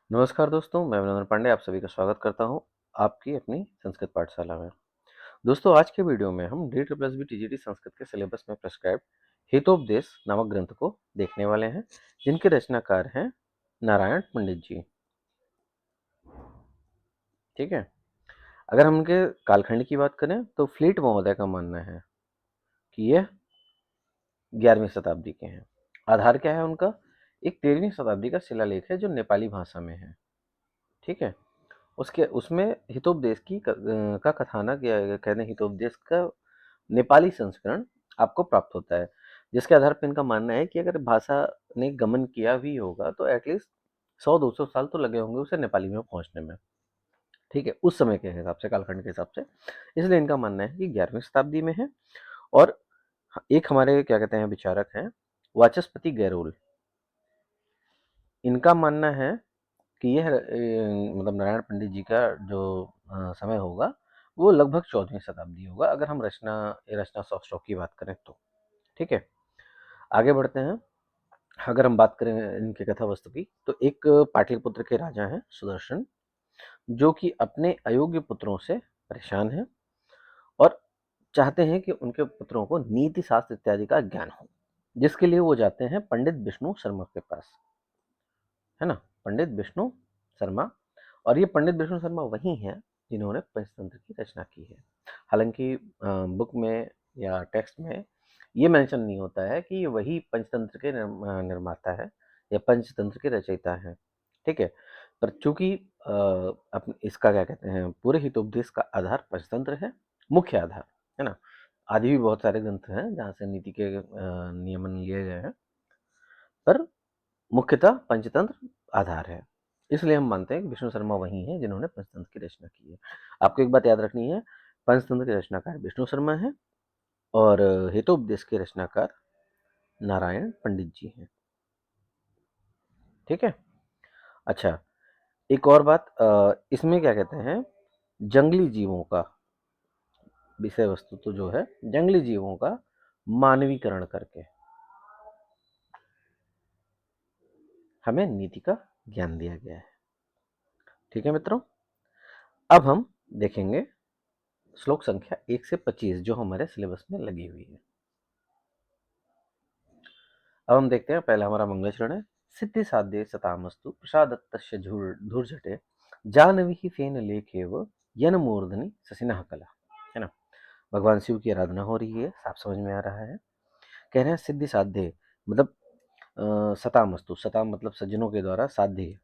नमस्कार दोस्तों, मैं अभिनंदन पांडे आप सभी का स्वागत करता हूं आपकी अपनी संस्कृत पाठशाला में। दोस्तों, आज के वीडियो में हम DSSB TGT संस्कृत के सिलेबस में प्रिस्क्राइब्ड हितोपदेश नामक ग्रंथ को देखने वाले हैं, जिनके रचनाकार हैं नारायण पंडित जी। ठीक है। अगर हम उनके कालखंड की बात करें तो फ्लीट महोदय का मानना है कि यह 11वीं शताब्दी के हैं। आधार क्या है उनका? एक 13वीं शताब्दी का शिलालेख है जो नेपाली भाषा में है। ठीक है। उसके उसमें हितोपदेश का कथानक या कहते हैं हितोपदेश का नेपाली संस्करण आपको प्राप्त होता है, जिसके आधार पर इनका मानना है कि अगर भाषा ने गमन किया भी होगा तो एटलीस्ट 100-200 साल तो लगे होंगे उसे नेपाली में पहुंचने में। ठीक है, उस समय के हिसाब से, कालखंड के हिसाब से। इसलिए इनका मानना है कि 11वीं शताब्दी में है। और एक हमारे क्या कहते हैं विचारक हैं वाचस्पति गैरोल। इनका मानना है कि यह मतलब नारायण पंडित जी का जो समय होगा वो लगभग 14वीं शताब्दी होगा, अगर हम रचना सौष्ठव की बात करें तो। ठीक है, आगे बढ़ते हैं। अगर हम बात करें इनके कथा वस्तु की तो एक पाटलिपुत्र के राजा हैं सुदर्शन, जो कि अपने अयोग्य पुत्रों से परेशान हैं और चाहते हैं कि उनके पुत्रों को नीति शास्त्र इत्यादि का ज्ञान हो, जिसके लिए वो जाते हैं पंडित विष्णु शर्मा के पास, है ना। पंडित विष्णु शर्मा। और ये पंडित विष्णु शर्मा वही हैं जिन्होंने पंचतंत्र की रचना की है। हालांकि बुक में या टेक्स्ट में ये मेंशन नहीं होता है कि ये वही पंचतंत्र के निर्माता है या पंचतंत्र के रचयिता हैं। ठीक है, पर चूंकि इसका क्या कहते हैं पूरे हितोपदेश का आधार पंचतंत्र है, मुख्य आधार, है ना। आदि भी बहुत सारे ग्रंथ हैं जहाँ से नीति के नियमन लिए गए हैं, पर मुख्यतः पंचतंत्र आधार है। इसलिए हम मानते हैं कि विष्णु शर्मा वही हैं जिन्होंने पंचतंत्र की रचना की है। आपको एक बात याद रखनी है, पंचतंत्र के रचनाकार विष्णु शर्मा हैं और हितोपदेश के रचनाकार नारायण पंडित जी हैं। ठीक है। अच्छा, एक और बात, इसमें क्या कहते हैं जंगली जीवों का विषय वस्तु तो जो है जंगली जीवों का मानवीकरण करके हमें नीति का ज्ञान दिया गया है। ठीक है मित्रों, अब हम देखेंगे श्लोक संख्या 1 से 25 जो हमारे सिलेबस में लगी हुई है। अब हम देखते हैं, पहला हमारा मंगलाचरण है। सिद्धि साध्य सतामस्तु प्रसादत्तस्य धूर्जटे जानवी फेन लेखेव यन मूर्धनि ससिनः कला, है ना। भगवान शिव की आराधना हो रही है, साफ समझ में आ रहा है। कह रहे हैं सिद्धि साध्य मतलब सतामस्तु, सताम मतलब सज्जनों के द्वारा, साध्य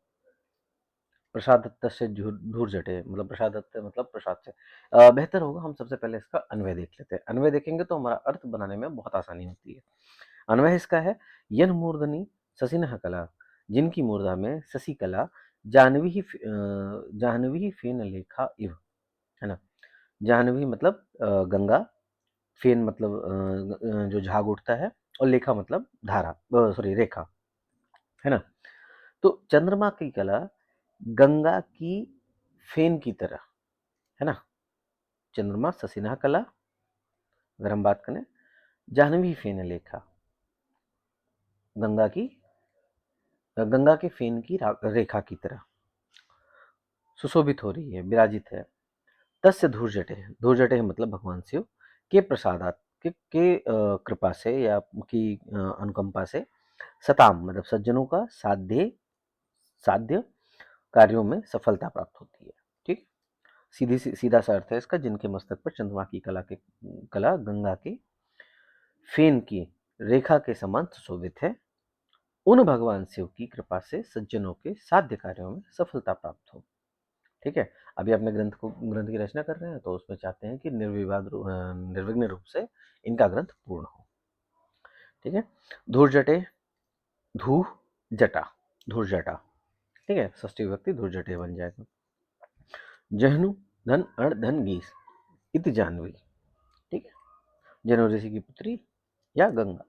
प्रसादत्त से धूर्जटे मतलब प्रसादत्त मतलब प्रसाद से। बेहतर होगा हम सबसे पहले इसका अन्वय देख लेते हैं। अन्वय देखेंगे तो हमारा अर्थ बनाने में बहुत आसानी होती है। अन्वय इसका है, यन मूर्धनि शशिनः कला, जिनकी मूर्धा में शशि कला जाह्नवी फेन लेखा इव, है ना। जाह्नवी मतलब गंगा, फेन मतलब जो झाग उठता है, और लेखा मतलब धारा, सॉरी रेखा, है ना। तो चंद्रमा की कला गंगा की फेन की तरह, है ना। चंद्रमा शशिना कला, अगर हम बात करें जाह्नवी फेन लेखा, गंगा के फेन की रेखा की तरह सुशोभित हो रही है, विराजित है। तस्य धूर्जटे, धूर्जटे मतलब भगवान शिव के प्रसादात के कृपा से या की अनुकंपा से, सताम मतलब सज्जनों का साध्य कार्यों में सफलता प्राप्त होती है। ठीक, सीधा सा अर्थ है इसका, जिनके मस्तक पर चंद्रमा की कला गंगा के फेन की रेखा के समान सुशोभित है, उन भगवान शिव की कृपा से सज्जनों के साध्य कार्यों में सफलता प्राप्त हो। ठीक है, अभी अपने ग्रंथ की रचना कर रहे हैं तो उसमें चाहते हैं कि निर्विघ्न रूप से इनका ग्रंथ पूर्ण हो। ठीक है, धूर जटे, धू जटा, धूर जटा, ठीक है, षष्ठी विभक्ति धूर जटे बन जाएगा। जहनु धन अण धन गीस इत जानवी, ठीक है, जनु ऋषि की पुत्री या गंगा।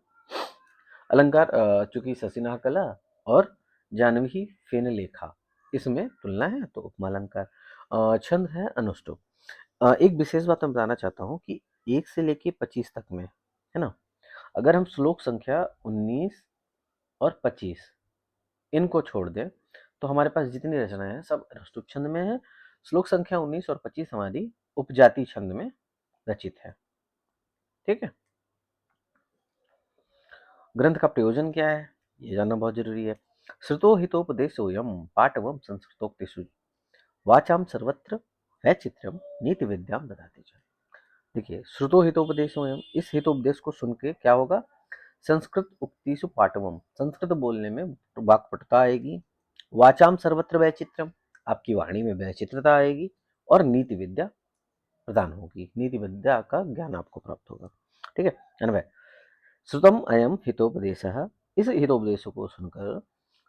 अलंकार चूंकि ससिना कला और जानवी फेन लेखा, इसमें तुलना है तो उपमा अलंकार। छंद है अनुष्टुप। एक विशेष बात मैं बताना चाहता हूँ कि 1 से लेके 25 तक में, है ना, अगर हम श्लोक संख्या 19 और 25 इनको छोड़ दें तो हमारे पास जितनी रचनाएं हैं सब अनुष्टुप छंद में है। श्लोक संख्या 19 और 25 हमारी उपजाति छंद में रचित है। ठीक है। ग्रंथ का प्रयोजन क्या है ये जानना बहुत जरूरी है। श्रुतो हितोपदेशोऽयं पाटवं संस्कृतोक्तिषु वाचाम सर्वत्र वैचित्र्यम नीति विद्याम ददाति च। देखिए, श्रुतो हितोपदेशोऽयं, इस हितोपदेश को सुन के क्या होगा, संस्कृत उक्तिषु पाटवम, संस्कृत बोलने में वाक्पटुता आएगी। वाचाम सर्वत्र वैचित्र्यम, आपकी वाणी में वैचित्रता आएगी। और नीति विद्या प्रदान होगी, नीति विद्या का ज्ञान आपको प्राप्त होगा। ठीक है। अनवय श्रुतम अयम हितोपदेशः, इस हितोपदेश को सुनकर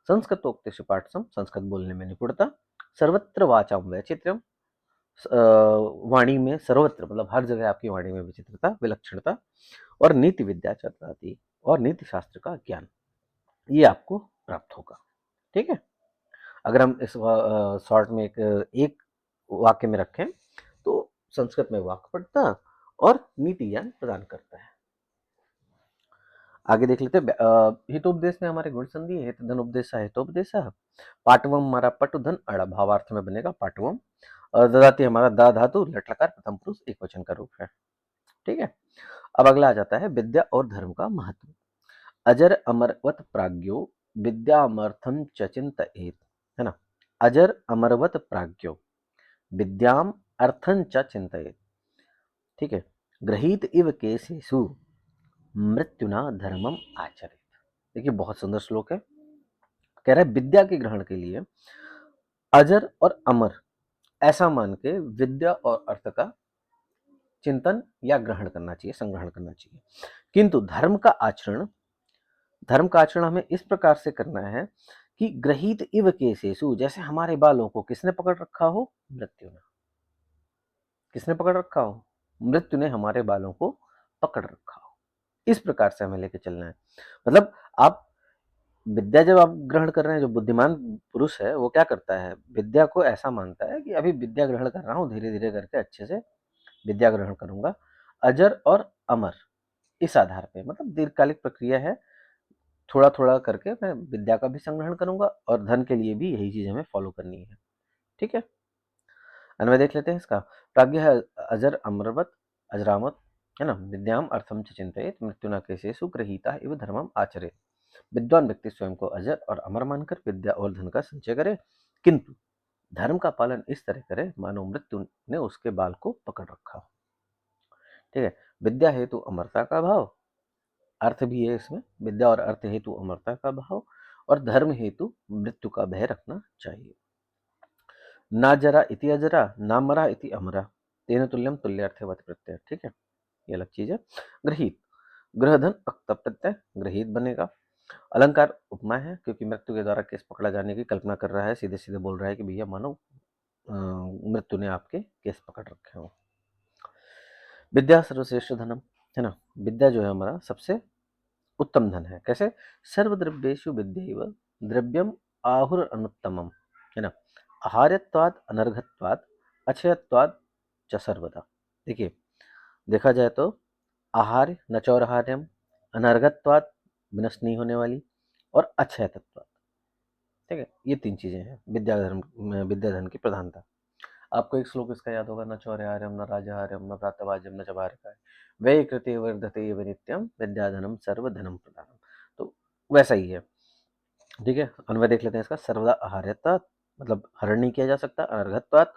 संस्कृतोक्तिषु पाठसम, संस्कृत बोलने में निपुणता। सर्वत्र वाचाम वैचित्र्यम, वाणी में सर्वत्र मतलब हर जगह आपकी वाणी में विचित्रता, विलक्षणता। और नीति विद्या चतुराती, और नीति शास्त्र का ज्ञान, ये आपको प्राप्त होगा। ठीक है। अगर हम इस शॉर्ट में एक वाक्य में रखें तो संस्कृत में वाक्पटुता और नीति ज्ञान प्रदान करता है। आगे देख लेते हैं। हितोपदेश में हमारे गुण संधि है, हित धन उपदेश हितोपदेश। पाटवम हमारा पटु धन अड़ा भावार्थ में बनेगा पाटवम। ददाती हमारा दा धातु लट लकार प्रथम पुरुष एक वचन का रूप है। ठीक है। अब अगला आ जाता है विद्या और धर्म का महत्व। अजर अमरवत प्राज्ञो विद्यामर्थम च चिंतयेत्, है ना। अजर अमरवत प्राज्ञो विद्याम अर्थं च चिंतयेत्। ठीक है। गृहीत इव केसेषु मृत्युना धर्मम आचरित। देखिए, बहुत सुंदर श्लोक है। कह रहा है विद्या के ग्रहण के लिए अजर और अमर ऐसा मान के विद्या और अर्थ का चिंतन या ग्रहण करना चाहिए, संग्रहण करना चाहिए। किंतु धर्म का आचरण हमें इस प्रकार से करना है कि ग्रहीत इव केसेषु, जैसे हमारे बालों को किसने पकड़ रखा हो, मृत्यु ने। किसने पकड़ रखा हो, मृत्यु ने हमारे बालों को पकड़ रखा हो। इस प्रकार से हमें लेके चलना है। मतलब आप विद्या जब आप ग्रहण कर रहे हैं, जो बुद्धिमान पुरुष है वो क्या करता है, विद्या को ऐसा मानता है कि अभी विद्या ग्रहण कर रहा हूँ, धीरे धीरे करके अच्छे से विद्या ग्रहण करूंगा। अजर और अमर इस आधार पे, मतलब दीर्घकालिक प्रक्रिया है, थोड़ा थोड़ा करके मैं विद्या का भी संग्रहण करूंगा और धन के लिए भी यही चीज हमें फॉलो करनी है। ठीक है। अन्वय देख लेते हैं इसका। प्राज्ञ है अजर अमरवत अजरामत, है ना। विद्याम अर्थम च चिंतयेत् मृत्युना केसेषु गृहीता इव धर्मम आचरेत्। विद्वान व्यक्ति स्वयं को अजर और अमर मानकर विद्या और धन का संचय करे, किंतु धर्म का पालन इस तरह करे मानो मृत्यु ने उसके बाल को पकड़ रखा हो। ठीक है। विद्या हेतु अमरता का भाव, अर्थ भी है इसमें, विद्या और अर्थ हेतु अमरता का भाव, और धर्म हेतु मृत्यु का भय रखना चाहिए। ना जरा इति अजरा, ना मरा इति अमरा, तेन तुल्यम तुल्यार्थवत प्रत्यय। ठीक है। ये अलग चीज है। गृहीत, गृह धन अक्त प्रत्यय, गृहीत बनेगा। अलंकार उपमा है, क्योंकि मृत्यु के द्वारा केस पकड़ा जाने की कल्पना कर रहा है, सीधे सीधे बोल रहा है कि भैया मानो मृत्यु ने आपके केस पकड़ रखे हो। विद्या सर्वश्रेष्ठ धनम, है ना। विद्या जो है हमारा सबसे उत्तम धन है। कैसे, सर्वद्रव्येषु विद्यैव द्रव्यम आहुर अनुत्तमम, है ना। आहार्यत्वाद अनर्घत्वाद अक्षयत्वाद च सर्वदा। देखिए, देखा जाए तो आहार्य नचौरहार्यम, अनर्घत्वाद विनष्ट नहीं होने वाली, और अक्षय तत्वाद। ठीक है। ये तीन चीजें हैं विद्या धन की प्रधानता। आपको एक श्लोक इसका याद होगा, न चौर्यार्यम न राजहार्यम न प्रातवाज्यम न चबारकाय वै कृते वर्धते एव नित्यम विद्याधनम सर्वधनम प्रधानम। तो वैसा ही है। ठीक है। अन्वय देख लेते हैं इसका। सर्वदा आहार्यता मतलब हरण नहीं किया जा सकता। अनर्घत्वात्,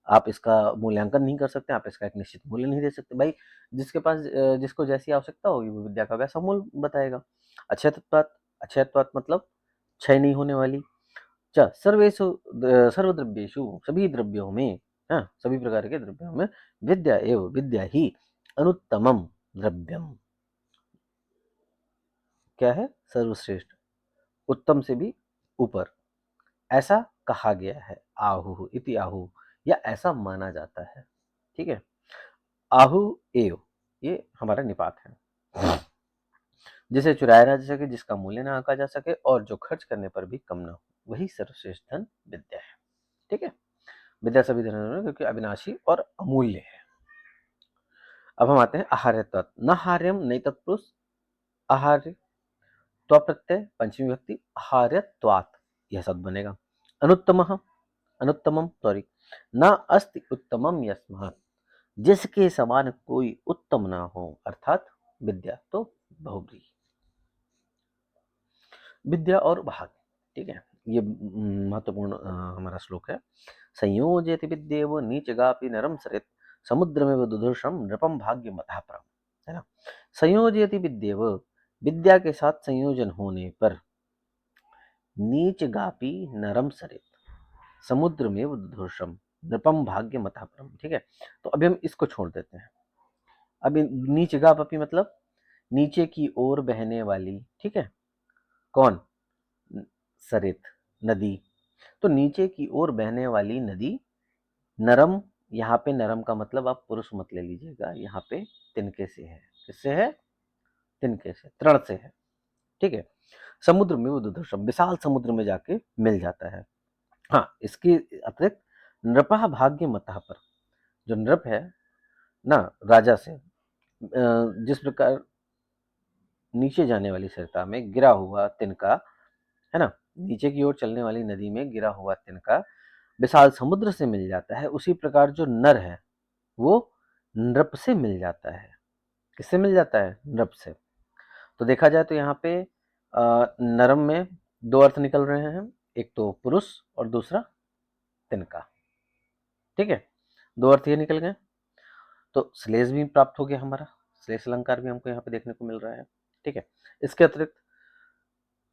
आप इसका मूल्यांकन नहीं कर सकते, आप इसका एक निश्चित मूल्य नहीं दे सकते। भाई जिसके पास जिसको जैसी आवश्यकता होगी वो विद्या का वैसा मूल्य बताएगा। अक्षयत्वात्, अक्षयत्वात् मतलब क्षय नहीं होने वाली। सर्वेषु सर्वद्रव्येषु, सभी द्रव्यों में, हाँ सभी प्रकार के द्रव्यों में, विद्या एवं, विद्या ही अनुत्तमम द्रव्यम, क्या है, सर्वश्रेष्ठ, उत्तम से भी ऊपर, ऐसा कहा गया है। आहु इति आहु, या ऐसा माना जाता है। ठीक है। आहु एव, ये हमारा निपात है। जिसे चुराया ना जा सके, जिसका मूल्य ना आंका जा सके, और जो खर्च करने पर भी कम ना हो, वही सर्वश्रेष्ठ धन विद्या है। ठीक है। विद्या सभी धनों में, क्योंकि अविनाशी और अमूल्य है। अब हम आते हैं आहार्यत्वात्। न हार्यम नहीं तत्पुरुष, आहार्य त्व प्रत्यय पंचमी व्यक्ति, आहार्यत्वात् यह शब्द बनेगा। अनुत्तमः अनुत्तमम सॉरी ना अस्ति उत्तमम यस्मात्, जिसके समान कोई उत्तम ना हो, अर्थात विद्या तो बहुब्रीहि। विद्या और भाग, ठीक है, ये महत्वपूर्ण हमारा श्लोक है। संयोजयति विद्येव नीचगापि नरम सरित समुद्रमेव दुधुर्षम नृपम भाग्य मथापरम, है ना। संयोजयति विद्येव, विद्या के साथ संयोजन होने पर नीचगापि नरम सरित समुद्रमेव दुधुर्षम नृपम भाग्य मथापरम, ठीक है। तो अभी हम इसको छोड़ देते हैं। अभी नीचगापि मतलब नीचे की ओर बहने वाली, ठीक है, कौन, सरित, नदी। तो नीचे की ओर बहने वाली नदी, नरम, यहाँ पे नरम का मतलब आप पुरुष मत ले लीजिएगा, यहाँ पे तिनके से है। किससे है? तिनके से, तृण से है, ठीक है। समुद्र में वो दुधर्षम, विशाल समुद्र में जाके मिल जाता है। हाँ, इसके अतिरिक्त नृपा भाग्य मतः पर, जो नृप है ना, राजा से जिस प्रकार नीचे जाने वाली सरिता में गिरा हुआ तिनका, है ना, नीचे की ओर चलने वाली नदी में गिरा हुआ तिनका विशाल समुद्र से मिल जाता है, उसी प्रकार जो नर है वो नृप से मिल जाता है। किससे मिल जाता है? नृप से। तो देखा जाए तो यहाँ पे नरम में दो अर्थ निकल रहे हैं, एक तो पुरुष और दूसरा तिनका, ठीक है, दो अर्थ ये निकल गए। तो श्लेष भी प्राप्त हो गया हमारा, श्लेष अलंकार भी हमको यहाँ पे देखने को मिल रहा है, ठीक है। इसके अतिरिक्त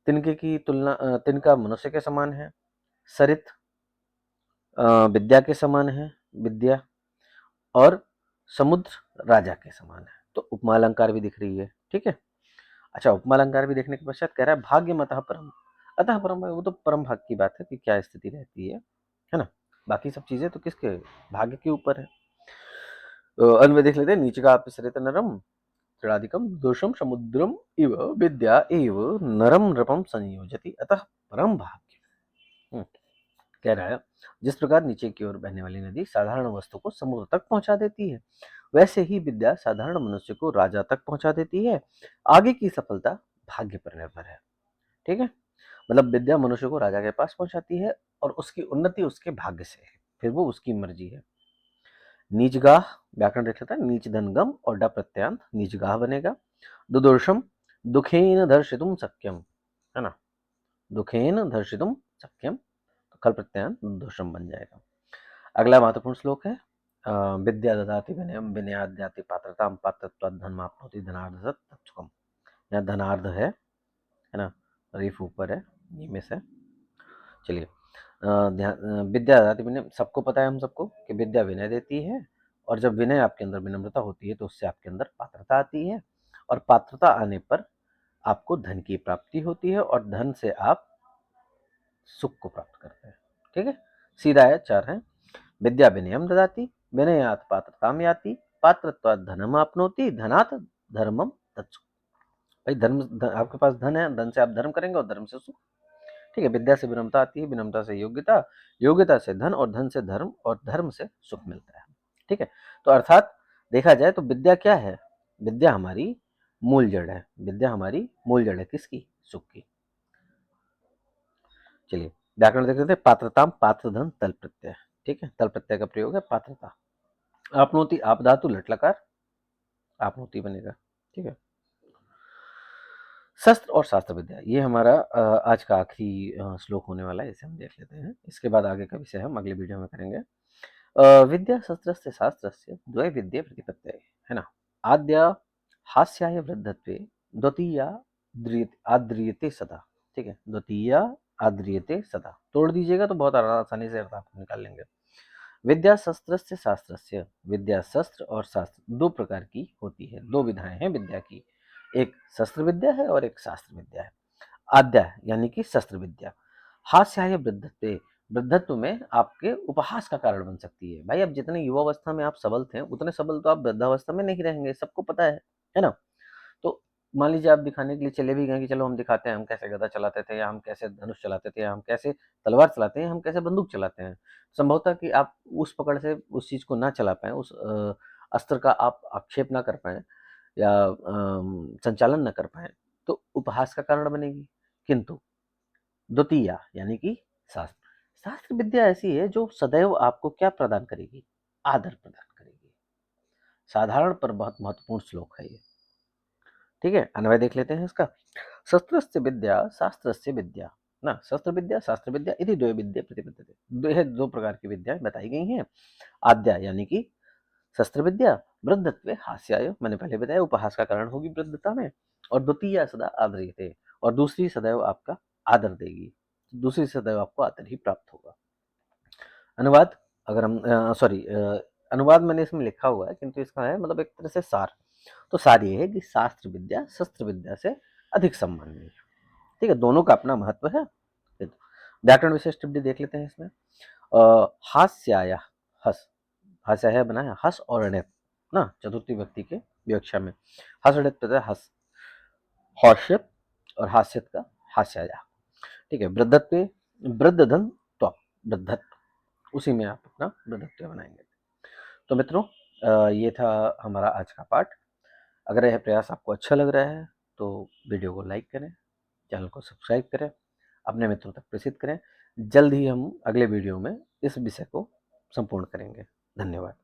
तिनके की तुलना, तिनका मनुष्य के समान है, सरित विद्या के समान है, विद्या, और समुद्र राजा के समान है। तो उपमा अलंकार भी दिख रही है, ठीक है। अच्छा, उपमा अलंकार भी देखने के पश्चात कह रहा है भाग्य मतः परम, अतः परम, वो तो परम भाग की बात है कि क्या स्थिति रहती है ना। बाकी सब चीजें तो किसके, भाग्य के ऊपर है। अन्य में देख लेते हैं, नीचे का आप सरित नरम त्रिणादिकम दोषम समुद्रम इव विद्या एव नरम नृपम संयोजति अतः परम भाग्य। कह रहा है जिस प्रकार नीचे की ओर बहने वाली नदी साधारण वस्तु को समुद्र तक पहुंचा देती है, वैसे ही विद्या साधारण मनुष्य को राजा तक पहुंचा देती है। आगे की सफलता भाग्य पर निर्भर है, ठीक है। मतलब विद्या मनुष्य को राजा के पास पहुंचाती है और उसकी उन्नति उसके भाग्य से है, फिर वो उसकी मर्जी है। नीचगाह, व्याकरण देख लेता है, नीच धनगम और ड प्रत्यांत नीचगाह बनेगा। दुदोर्षम, दुखेन दर्शितुम सक्यम, है ना, दुखेन दर्शितुम सक्यम, तो कल प्रत्यांत दुदोर्षम बन जाएगा। अगला महत्वपूर्ण श्लोक है विद्या ददाति विनयम विनयाद्याति पात्रताम पात्रत्वात् धनमाप्नोति धनार्धसत् तत्सुखम। यहाँ धनार्ध है ना, रीफ ऊपर है, निमिष है। चलिए, विद्या ददाति विनय, सबको पता है हम सबको कि विद्या विनय देती है, और जब विनय आपके अंदर विनम्रता होती है तो उससे आपके अंदर पात्रता आती है, और पात्रता आने पर आपको धन की प्राप्ति होती है, और धन से आप सुख को प्राप्त करते हैं, ठीक है। सीधा है, चार है, विद्या विनयम ददाति विनयात पात्रताम याति पात्रत्वात् धनम आपनोति धनात् धर्मम तत्सुख। भाई आपके पास धन है, धन से आप धर्म करेंगे और धर्म से सुख, ठीक है। विद्या से विनम्रता आती है, विनम्रता से योग्यता, योग्यता से धन, और धन से धर्म, और धर्म से सुख मिलता है, ठीक है। तो अर्थात देखा जाए तो विद्या क्या है? विद्या हमारी मूल जड़ है, विद्या हमारी मूल जड़ है, किसकी? सुख की। चलिए, व्याकरण देख लेते हैं, पात्रताम पात्र धन तल प्रत्यय, ठीक है, तल प्रत्यय का प्रयोग है पात्रता। आपनोति, आप धातु लट लकार, आपनोति बनेगा, ठीक है। शस्त्र और शास्त्र विद्या, ये हमारा आज का आखिरी श्लोक होने वाला है, इसे हम देख लेते हैं। इसके बाद आगे का विषय हम अगले वीडियो में करेंगे। विद्या शस्त्रस्य शास्त्रस्य द्वय विद्ये प्रतिपत्तये, है ना। आद्या हास्याय वृद्धत्वे, द्वितीया आद्रियते सदा, ठीक है, द्वितीया आद्रियते सदा। तोड़ दीजिएगा तो बहुत आसानी से अर्थ आप निकाल लेंगे। विद्या शस्त्रस्य शास्त्रस्य, विद्या शस्त्र और शास्त्र दो प्रकार की होती है, दो विधाएं हैं विद्या की, एक शस्त्र विद्या है और एक शास्त्र विद्या है। आद्या यानी कि शस्त्र विद्या, हास्याय वृद्धत्वे, वृद्धत्व में आपके उपहास का कारण बन सकती है। भाई, अब जितने युवावस्था में आप सबल थे उतने सबल तो आप वृद्धावस्था में नहीं रहेंगे, सबको पता है ना। तो मान लीजिए आप दिखाने के लिए चले भी गए कि चलो हम दिखाते हैं हम कैसे गदा चलाते थे, या हम कैसे धनुष चलाते थे, या हम कैसे तलवार चलाते हैं, हम कैसे बंदूक चलाते हैं। संभवतः कि आप उस पकड़ से उस चीज को ना चला पाए, उस अस्त्र का आप आक्षेप ना कर पाए, या संचालन न कर पाए, तो उपहास का कारण बनेगी। किंतु द्वितीया यानी कि शास्त्र, शास्त्र विद्या ऐसी है जो सदैव आपको क्या प्रदान करेगी? आदर प्रदान करेगी। साधारण पर बहुत महत्वपूर्ण श्लोक है ये। ठीक है, अन्वय देख लेते हैं इसका। शस्त्रस्य विद्या शास्त्रस्य विद्या ना, शस्त्र विद्या शास्त्र विद्या इति द्वय विद्या प्रतिपद्यते। यह दो प्रकार की विद्याएं बताई गई हैं। आद्या यानी कि शस्त्र विद्या, वृद्धत्वे हास्याय, मैंने पहले बताया उपहास का कारण होगी वृद्धता में। और द्वितीय सदा आदर्यते, और दूसरी सदैव आपका आदर देगी, दूसरी सदैव आपको आदर ही प्राप्त होगा। अनुवाद, अगर हम सॉरी अनुवाद मैंने इसमें लिखा हुआ है, किंतु इसका है मतलब एक तरह से सार। तो सार ये है कि शास्त्र विद्या शस्त्र विद्या से अधिक सम्माननीय है। ठीक है, दोनों का अपना महत्व है। व्याकरण विशेष टिप्पणी देख लेते हैं इसमें। हास्याय, हस, हास्याय बना है हस और ऋणित ना, चतुर्थी व्यक्ति के विवक्षा में। हस ऋणित प्रत्यय हस, हौष्यत और हास्यत का हास्याय। ठीक है, वृद्धत्व, वृद्धधन त्व, वृद्धत्व, उसी में आप अपना वृद्धत्व बनाएंगे। तो मित्रों, ये था हमारा आज का पाठ। अगर यह प्रयास आपको अच्छा लग रहा है तो वीडियो को लाइक करें, चैनल को सब्सक्राइब करें, अपने मित्रों तक प्रेषित करें। जल्द ही हम अगले वीडियो में इस विषय को संपूर्ण करेंगे। धन्यवाद।